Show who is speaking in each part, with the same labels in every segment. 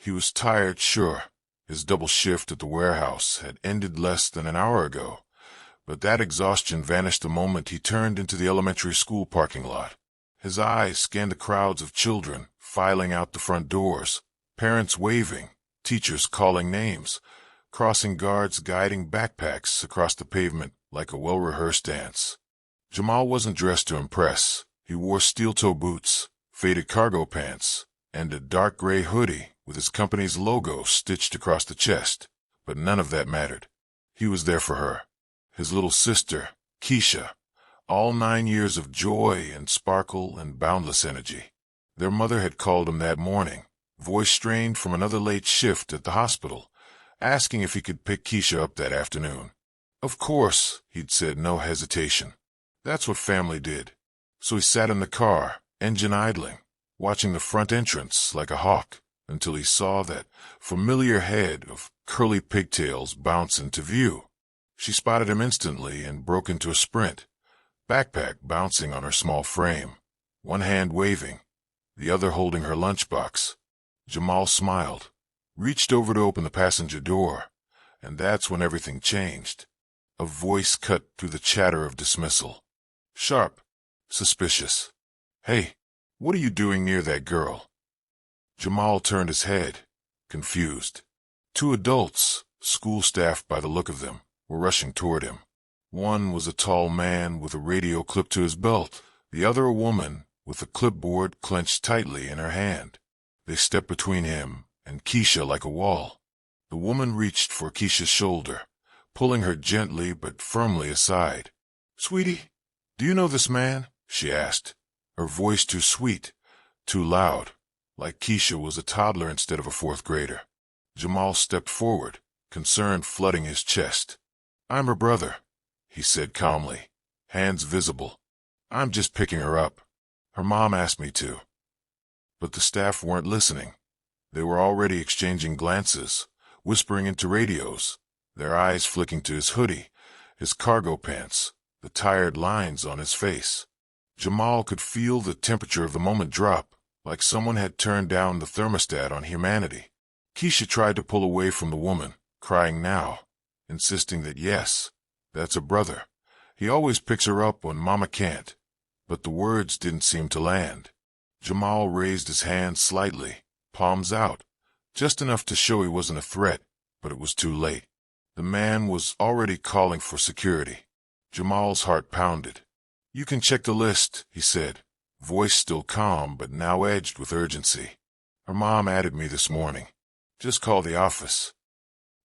Speaker 1: He was tired, sure. His double shift at the warehouse had ended less than an hour ago, but that exhaustion vanished the moment he turned into the elementary school parking lot. His eyes scanned the crowds of children filing out the front doors, parents waving, teachers calling names, crossing guards guiding backpacks across the pavement like a well-rehearsed dance. Jamal wasn't dressed to impress. He wore steel-toe boots, faded cargo pants, and a dark gray hoodie with his company's logo stitched across the chest. But none of that mattered. He was there for her, his little sister, Keisha, all 9 years of joy and sparkle and boundless energy. Their mother had called him that morning, voice strained from another late shift at the hospital, asking if he could pick Keisha up that afternoon. Of course, he'd said, no hesitation. That's what family did. So he sat in the car, engine idling, watching the front entrance like a hawk, until he saw that familiar head of curly pigtails bounce into view. She spotted him instantly and broke into a sprint, backpack bouncing on her small frame, one hand waving, the other holding her lunchbox. Jamal smiled, reached over to open the passenger door, and that's when everything changed. A voice cut through the chatter of dismissal. Sharp, suspicious. Hey, what are you doing near that girl? Jamal turned his head, confused. 2 adults, school staff by the look of them, were rushing toward him. One was a tall man with a radio clipped to his belt, the other a woman with a clipboard clenched tightly in her hand. They stepped between him and Keisha like a wall. The woman reached for Keisha's shoulder, pulling her gently but firmly aside. Sweetie, do you know this man? She asked, her voice too sweet, too loud, like Keisha was a toddler instead of a 4th grader. Jamal stepped forward, concern flooding his chest. I'm her brother, he said calmly, hands visible. I'm just picking her up. Her mom asked me to. But the staff weren't listening. They were already exchanging glances, whispering into radios, their eyes flicking to his hoodie, his cargo pants, the tired lines on his face. Jamal could feel the temperature of the moment drop, like someone had turned down the thermostat on humanity. Keisha tried to pull away from the woman, crying now, insisting that yes, that's a brother. He always picks her up when Mama can't. But the words didn't seem to land. Jamal raised his hand slightly, palms out, just enough to show he wasn't a threat, but it was too late. The man was already calling for security. Jamal's heart pounded. You can check the list, he said, voice still calm but now edged with urgency. Her mom added me this morning. Just call the office.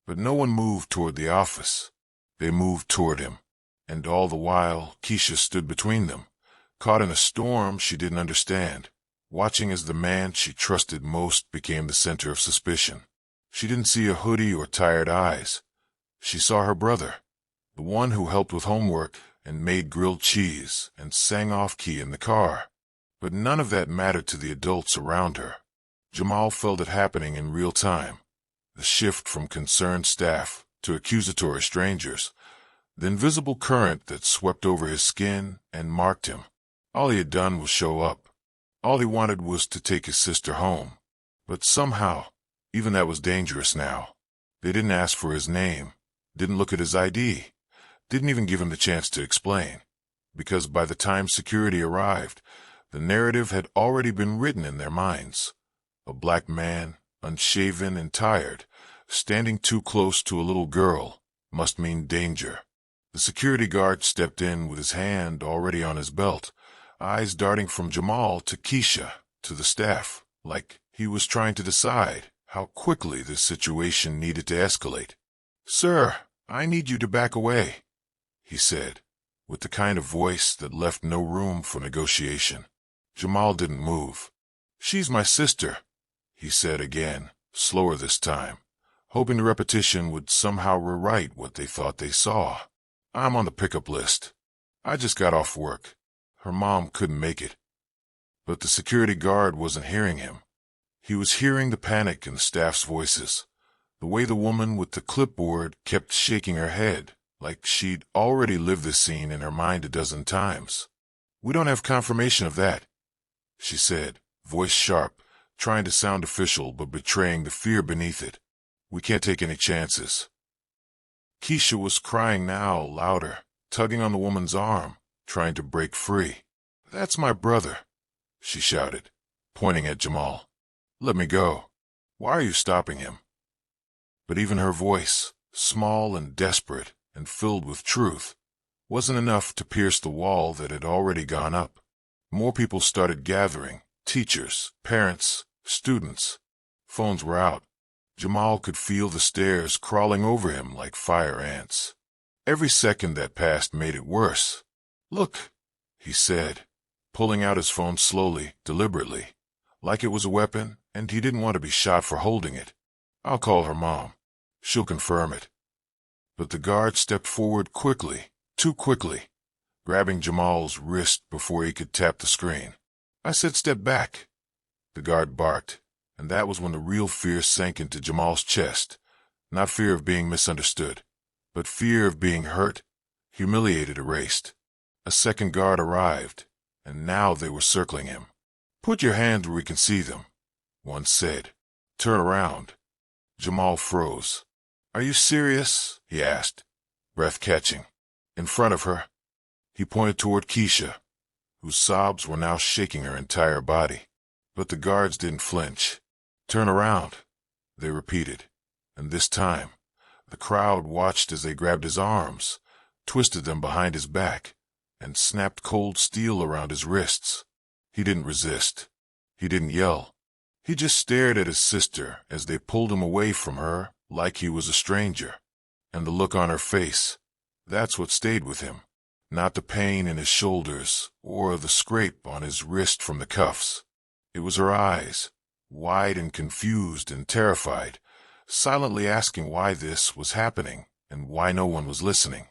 Speaker 1: But no one moved toward the office. They moved toward him. And all the while, Keisha stood between them, caught in a storm she didn't understand, watching as the man she trusted most became the center of suspicion. She didn't see a hoodie or tired eyes. She saw her brother, the one who helped with homework and made grilled cheese and sang off-key in the car. But none of that mattered to the adults around her. Jamal felt it happening in real time, the shift from concerned staff to accusatory strangers, the invisible current that swept over his skin and marked him. All he had done was show up. All he wanted was to take his sister home. But somehow, even that was dangerous now. They didn't ask for his name, didn't look at his ID, didn't even give him the chance to explain. Because by the time security arrived, the narrative had already been written in their minds. A black man, unshaven and tired, standing too close to a little girl, must mean danger. The security guard stepped in with his hand already on his belt, eyes darting from Jamal to Keisha to the staff, like he was trying to decide how quickly this situation needed to escalate. Sir, I need you to back away, he said, with the kind of voice that left no room for negotiation. Jamal didn't move. She's my sister, he said again, slower this time, hoping the repetition would somehow rewrite what they thought they saw. I'm on the pickup list. I just got off work. Her mom couldn't make it. But the security guard wasn't hearing him. He was hearing the panic in the staff's voices, the way the woman with the clipboard kept shaking her head, like she'd already lived this scene in her mind a dozen times. We don't have confirmation of that, she said, voice sharp, trying to sound official but betraying the fear beneath it. "We can't take any chances." Keisha was crying now, louder, tugging on the woman's arm, trying to break free. "That's my brother," she shouted, pointing at Jamal. "Let me go. Why are you stopping him?" But even her voice, small and desperate and filled with truth, wasn't enough to pierce the wall that had already gone up. More people started gathering, teachers, parents, students. Phones were out. Jamal could feel the stairs crawling over him like fire ants. Every second that passed made it worse. "Look," he said, pulling out his phone slowly, deliberately, like it was a weapon, and he didn't want to be shot for holding it. "I'll call her mom. She'll confirm it." But the guard stepped forward quickly, too quickly, grabbing Jamal's wrist before he could tap the screen. "I said step back," the guard barked, and that was when the real fear sank into Jamal's chest. Not fear of being misunderstood, but fear of being hurt, humiliated, erased. A second guard arrived, and now they were circling him. "Put your hands where we can see them," one said. "Turn around." Jamal froze. "Are you serious?" he asked, breath catching. In front of her, he pointed toward Keisha, whose sobs were now shaking her entire body. But the guards didn't flinch. "Turn around," they repeated, and this time, the crowd watched as they grabbed his arms, twisted them behind his back, and snapped cold steel around his wrists. He didn't resist. He didn't yell. He just stared at his sister as they pulled him away from her like he was a stranger. And the look on her face, that's what stayed with him. Not the pain in his shoulders or the scrape on his wrist from the cuffs. It was her eyes, wide and confused and terrified, silently asking why this was happening and why no one was listening.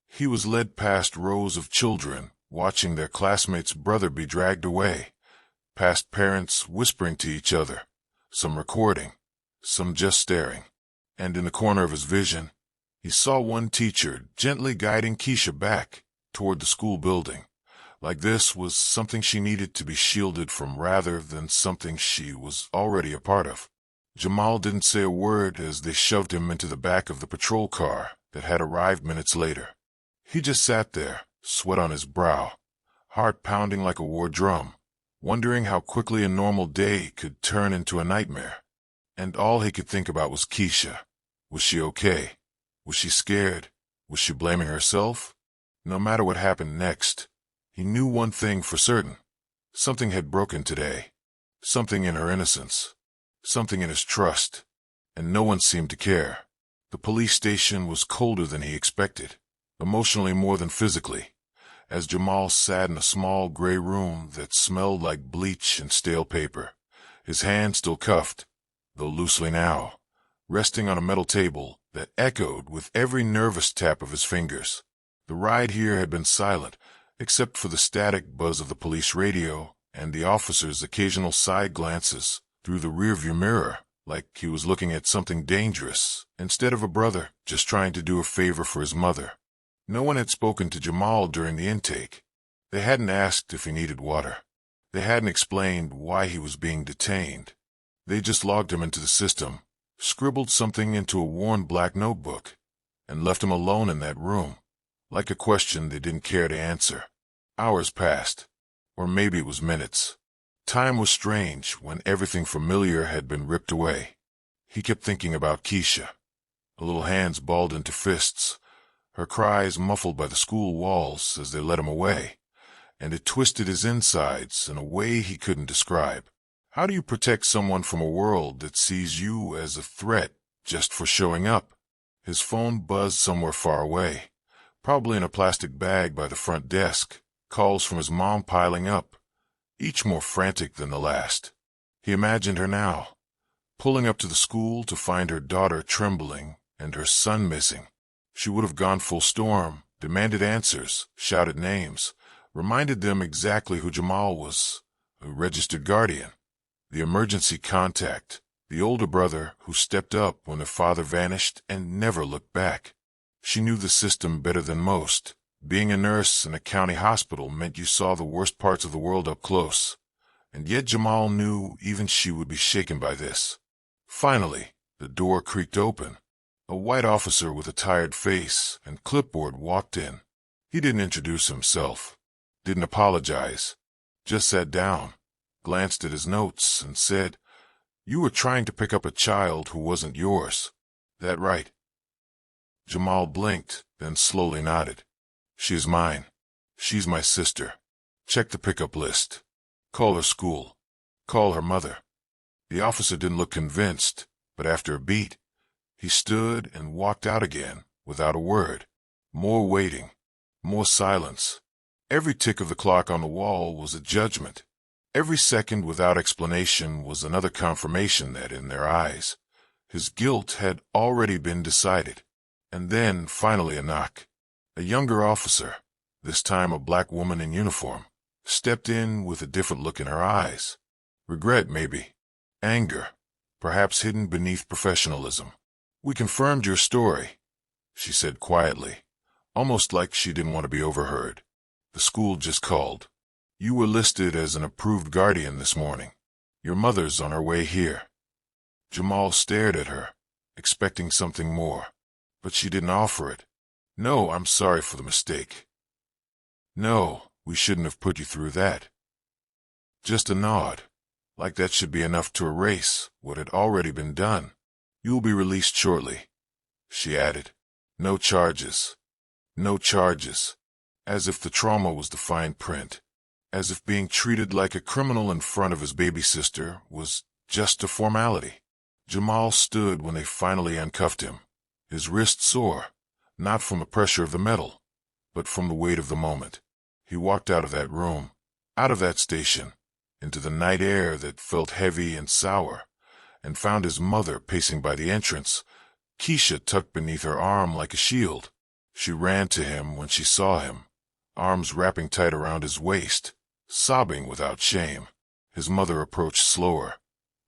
Speaker 1: He was led past rows of children, watching their classmate's brother be dragged away, past parents whispering to each other, some recording, some just staring. And in the corner of his vision, he saw one teacher gently guiding Keisha back toward the school building, like this was something she needed to be shielded from rather than something she was already a part of. Jamal didn't say a word as they shoved him into the back of the patrol car that had arrived minutes later. He just sat there, sweat on his brow, heart pounding like a war drum, wondering how quickly a normal day could turn into a nightmare. And all he could think about was Keisha. Was she okay? Was she scared? Was she blaming herself? No matter what happened next, he knew one thing for certain. Something had broken today. Something in her innocence. Something in his trust. And no one seemed to care. The police station was colder than he expected, emotionally more than physically, as Jamal sat in a small gray room that smelled like bleach and stale paper, his hand still cuffed, though loosely now, resting on a metal table that echoed with every nervous tap of his fingers. The ride here had been silent, except for the static buzz of the police radio and the officer's occasional side glances through the rearview mirror, like he was looking at something dangerous, instead of a brother just trying to do a favor for his mother. No one had spoken to Jamal during the intake. They hadn't asked if he needed water. They hadn't explained why he was being detained. They just logged him into the system, scribbled something into a worn black notebook, and left him alone in that room, like a question they didn't care to answer. Hours passed, or maybe it was minutes. Time was strange when everything familiar had been ripped away. He kept thinking about Keisha, her little hands balled into fists, her cries muffled by the school walls as they led him away, and it twisted his insides in a way he couldn't describe. How do you protect someone from a world that sees you as a threat just for showing up? His phone buzzed somewhere far away, probably in a plastic bag by the front desk, calls from his mom piling up, each more frantic than the last. He imagined her now, pulling up to the school to find her daughter trembling and her son missing. She would have gone full storm, demanded answers, shouted names, reminded them exactly who Jamal was, a registered guardian, the emergency contact, the older brother who stepped up when their father vanished and never looked back. She knew the system better than most. Being a nurse in a county hospital meant you saw the worst parts of the world up close, And yet Jamal knew even she would be shaken by this. Finally, the door creaked open. A white officer with a tired face and clipboard walked in. He didn't introduce himself, didn't apologize, just sat down, glanced at his notes, and said, "You were trying to pick up a child who wasn't yours. That right?" Jamal blinked, then slowly nodded. "She's mine. She's my sister. Check the pickup list. Call her school. Call her mother." The officer didn't look convinced, but after a beat, he stood and walked out again without a word. More waiting, more silence. Every tick of the clock on the wall was a judgment. Every second without explanation was another confirmation that, in their eyes, his guilt had already been decided. And then, finally, a knock. A younger officer, this time a black woman in uniform, stepped in with a different look in her eyes. Regret, maybe. Anger, perhaps hidden beneath professionalism. "We confirmed your story," she said quietly, almost like she didn't want to be overheard. "The school just called. You were listed as an approved guardian this morning. Your mother's on her way here." Jamal stared at her, expecting something more, but she didn't offer it. "No, I'm sorry for the mistake. No, we shouldn't have put you through that." Just a nod, like that should be enough to erase what had already been done. "You'll be released shortly," she added. "No charges. No charges." As if the trauma was the fine print. As if being treated like a criminal in front of his baby sister was just a formality. Jamal stood when they finally uncuffed him, his wrist sore, not from the pressure of the metal, but from the weight of the moment. He walked out of that room, out of that station, into the night air that felt heavy and sour, and found his mother pacing by the entrance, Keisha tucked beneath her arm like a shield. She ran to him when she saw him, arms wrapping tight around his waist, sobbing without shame. His mother approached slower,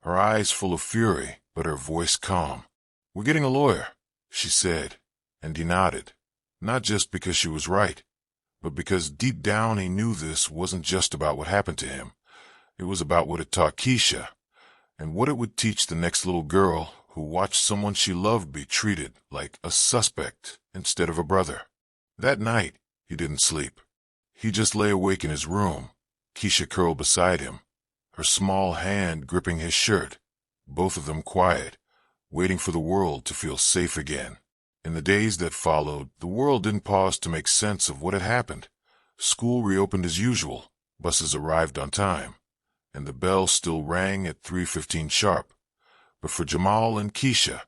Speaker 1: her eyes full of fury, but her voice calm. "We're getting a lawyer," she said, and he nodded, not just because she was right, but because deep down he knew this wasn't just about what happened to him. It was about what it taught Keisha, and what it would teach the next little girl who watched someone she loved be treated like a suspect instead of a brother. That night, he didn't sleep. He just lay awake in his room, Keisha curled beside him, her small hand gripping his shirt, both of them quiet, waiting for the world to feel safe again. In the days that followed, the world didn't pause to make sense of what had happened. School reopened as usual, buses arrived on time, and the bell still rang at 3:15 sharp. But for Jamal and Keisha,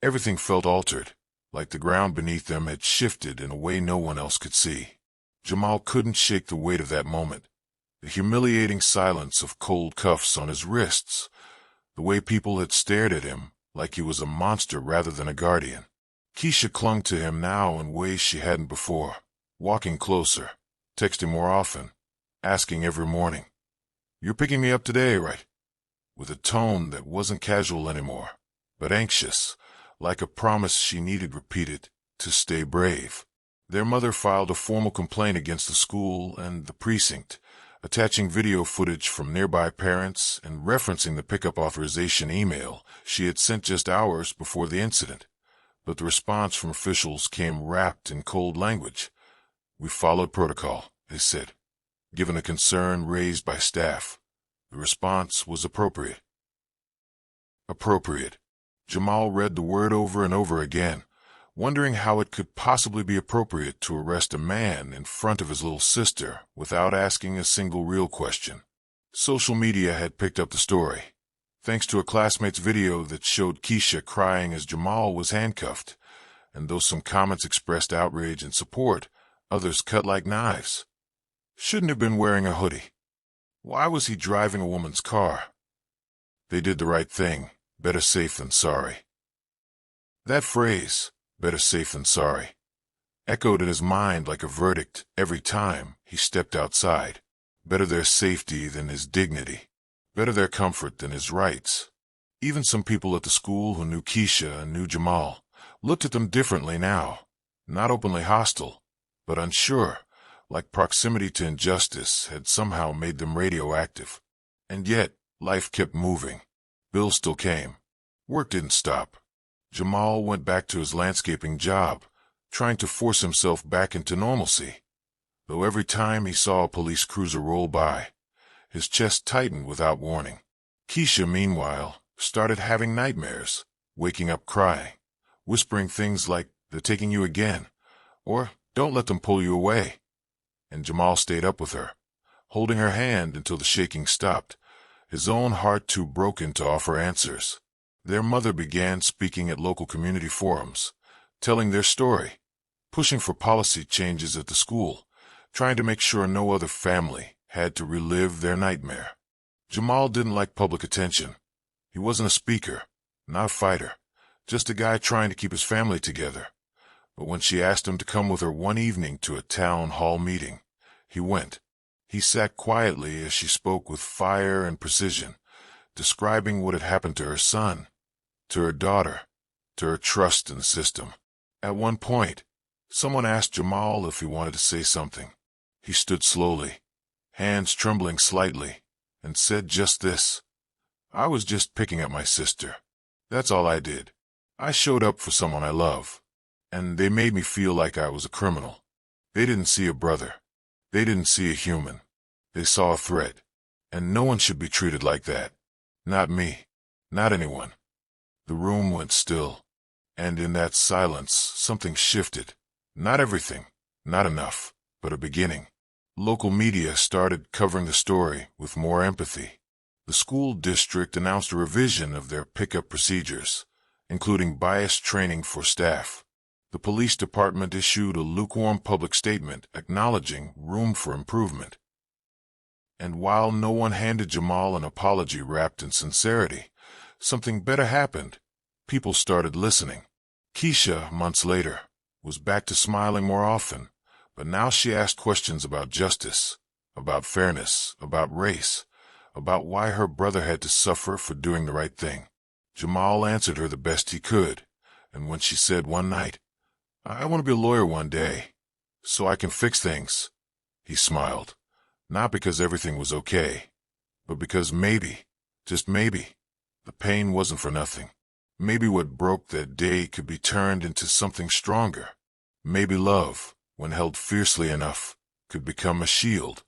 Speaker 1: everything felt altered, like the ground beneath them had shifted in a way no one else could see. Jamal couldn't shake the weight of that moment, the humiliating silence of cold cuffs on his wrists, the way people had stared at him like he was a monster rather than a guardian. Keisha clung to him now in ways she hadn't before, walking closer, texting more often, asking every morning, "You're picking me up today, right?" with a tone that wasn't casual anymore, but anxious, like a promise she needed repeated to stay brave. Their mother filed a formal complaint against the school and the precinct, attaching video footage from nearby parents and referencing the pickup authorization email she had sent just hours before the incident. But the response from officials came wrapped in cold language. "We followed protocol," they said. Given a concern raised by staff, the response was appropriate. Appropriate. Jamal read the word over and over again, wondering how it could possibly be appropriate to arrest a man in front of his little sister without asking a single real question. Social media had picked up the story, thanks to a classmate's video that showed Keisha crying as Jamal was handcuffed, and though some comments expressed outrage and support, others cut like knives. Shouldn't have been wearing a hoodie. Why was he driving a woman's car? They did the right thing, better safe than sorry. That phrase, better safe than sorry, echoed in his mind like a verdict every time he stepped outside. Better their safety than his dignity. Better their comfort than his rights. Even some people at the school who knew Keisha and knew Jamal looked at them differently now, not openly hostile, but unsure, like proximity to injustice had somehow made them radioactive. And yet, life kept moving. Bills still came. Work didn't stop. Jamal went back to his landscaping job, trying to force himself back into normalcy. Though every time he saw a police cruiser roll by, his chest tightened without warning. Keisha, meanwhile, started having nightmares, waking up crying, whispering things like, "They're taking you again," or "Don't let them pull you away." And Jamal stayed up with her, holding her hand until the shaking stopped, his own heart too broken to offer answers. Their mother began speaking at local community forums, telling their story, pushing for policy changes at the school, trying to make sure no other family had to relive their nightmare. Jamal didn't like public attention. He wasn't a speaker, not a fighter, just a guy trying to keep his family together. But when she asked him to come with her one evening to a town hall meeting, he went. He sat quietly as she spoke with fire and precision, describing what had happened to her son, to her daughter, to her trust in the system. At one point, someone asked Jamal if he wanted to say something. He stood slowly, hands trembling slightly, and said just this: "I was just picking up my sister. That's all I did. I showed up for someone I love, and they made me feel like I was a criminal. They didn't see a brother. They didn't see a human. They saw a threat, and no one should be treated like that. Not me. Not anyone." The room went still, and in that silence something shifted. Not everything, not enough, but a beginning. Local media started covering the story with more empathy. The school district announced a revision of their pickup procedures, including bias training for staff. The police department issued a lukewarm public statement acknowledging room for improvement. And while no one handed Jamal an apology wrapped in sincerity, something better happened. People started listening. Keisha, months later, was back to smiling more often, but now she asked questions about justice, about fairness, about race, about why her brother had to suffer for doing the right thing. Jamal answered her the best he could, and when she said one night, "I want to be a lawyer one day, so I can fix things," he smiled, not because everything was okay, but because maybe, just maybe, the pain wasn't for nothing. Maybe what broke that day could be turned into something stronger. Maybe love, when held fiercely enough, could become a shield.